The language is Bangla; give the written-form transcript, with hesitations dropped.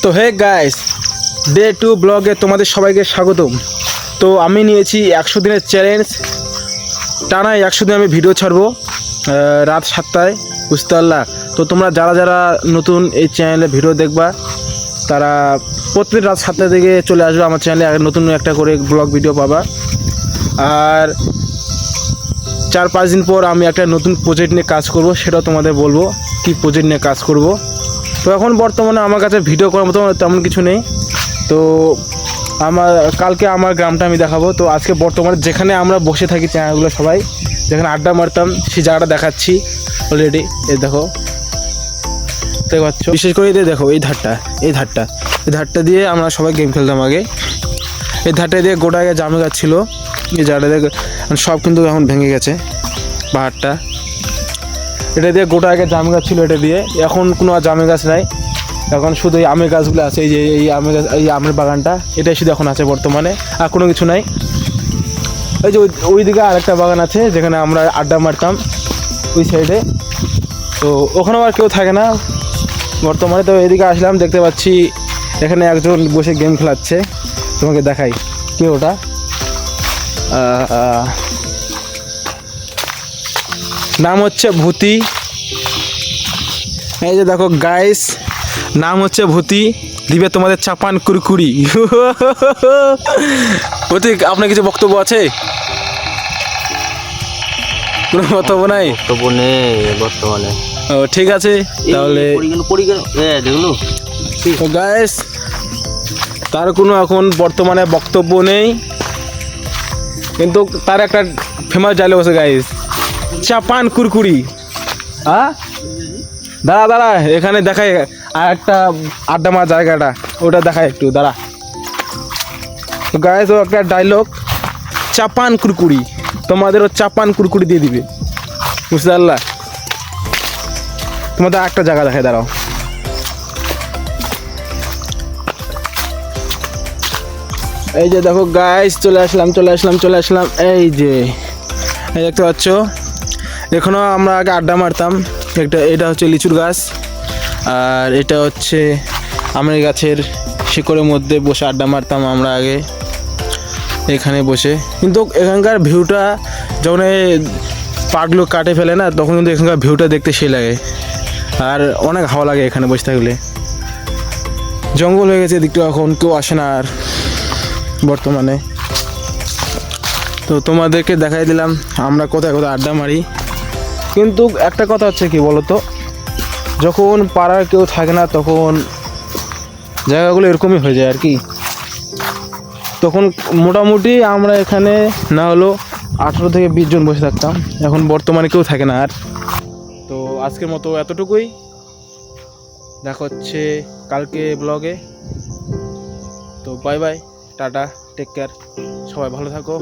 তো হে গাইস, ডে 2 ব্লগে তোমাদের সবাইকে স্বাগতম। তো আমি নিয়েছি 100 দিনের চ্যালেঞ্জ। টানা 100 দিন আমি ভিডিও ছাড়বো রাত 7টায়, বুঝতে পারলা? তো তোমরা যারা যারা নতুন এই চ্যানেলে ভিডিও দেখবা তারা প্রত্যেক রাত 7টার দিকে চলে আসবে আমার চ্যানেলে, নতুন একটা করে ব্লগ ভিডিও পাবা। আর 4-5 দিন পর আমি একটা নতুন প্রজেক্ট নিয়ে কাজ করব, সেটাও তোমাদের বলবো কী প্রজেক্ট নিয়ে কাজ করব। তো এখন বর্তমানে আমার কাছে ভিডিও করার মতো তেমন কিছু নেই। তো কালকে আমার গ্রামটা আমি দেখাবো। তো আজকে বর্তমানে যেখানে আমরা বসে থাকি চ্যানেলগুলো সবাই যেখানে আড্ডা মারতাম সেই জায়গাটা দেখাচ্ছি অলরেডি। এই দেখো, দেখতে পাচ্ছ? বিশেষ করে দেখো এই ধারটা দিয়ে আমরা সবাই গেম খেলতাম আগে। এই ধারটা দিয়ে গোটা আগে জামে গাছ ছিল, এই জায়গাটা দিয়ে সব কিন্তু এখন ভেঙে গেছে। পাহাড়টা এটা দিয়ে গোটা আগে জাম গাছ ছিল, এটা দিয়ে এখন কোনো আর জামে গাছ নাই, এখন শুধু এই আমের গাছগুলো আছে। এই যে এই আমের গাছ, এই আমের বাগানটা এটাই শুধু এখন আছে বর্তমানে, আর কোনো কিছু নাই। ওই যে ওই দিকে আরেকটা বাগান আছে যেখানে আমরা আড্ডা মারতাম ওই সাইডে, তো ওখানেও আর কেউ থাকে না বর্তমানে। তো এদিকে আসলাম, দেখতে পাচ্ছি এখানে একজন বসে গেম খেলাচ্ছে, তোমাকে দেখাই কে ওটা। নাম হচ্ছে ভূতি। এই যে দেখো গাইস, নাম হচ্ছে ভূতি, দিবে তোমাদের চাপান কুরকুরি। ভূতি, আপনার কিছু বক্তব্য আছে? কোনো বক্তব্য নাই? বক্তব্য নেই বর্তমানে। ও ঠিক আছে তাহলে। তো গাইস, তার কোনো এখন বর্তমানে বক্তব্য নেই, কিন্তু তার একটা ফেমাস ডায়লগ আছে গাইস, চাপান কুরকুরি। হ্যাঁ দাঁড়া এখানে দেখাই আর একটা আড্ডা মার জায়গাটা, ওটা দেখাই একটু দাঁড়া। তো গাইস, ও একটা ডায়লগ, চাপান কুরকুরি, তোমাদেরও চাপান কুরকুরি দিয়ে দিবে, বুঝতে পারলা? তোমাদের একটা জায়গা দেখায়, দাঁড়াও। এই যে দেখো গাইস, চলে আসলাম। এই যে এই দেখতে পাচ্ছ, এখনও আমরা আগে আড্ডা মারতাম। এটা হচ্ছে লিচুর গাছ, আর এটা হচ্ছে আমের গাছের শিকড়ের মধ্যে বসে আড্ডা মারতাম আমরা আগে এখানে বসে। কিন্তু এখানকার ভিউটা যখন পাটগুলো কাটে ফেলে না, তখন কিন্তু এখানকার ভিউটা দেখতে সেই লাগে, আর অনেক হাওয়া লাগে এখানে বসে থাকলে। জঙ্গল হয়ে গেছে এদিকটা, এখন কেউ আসে না আর বর্তমানে। তো তোমাদেরকে দেখাই দিলাম আমরা কোথায় আড্ডা মারি। কিন্তু একটা কথা হচ্ছে কি বলতো, যখন পাড়ার কেউ থাকে না তখন জায়গাগুলো এরকমই হয়ে যায় আর কি। তখন মোটামুটি আমরা এখানে না হলো 18 থেকে 20 জন বসে থাকতাম, এখন বর্তমানে কেউ থাকে না আর। তো আজকের মতো এতটুকুই, দেখা হচ্ছে কালকে ব্লগে। তো bye bye, tata, take care, সবাই ভালো থাকো।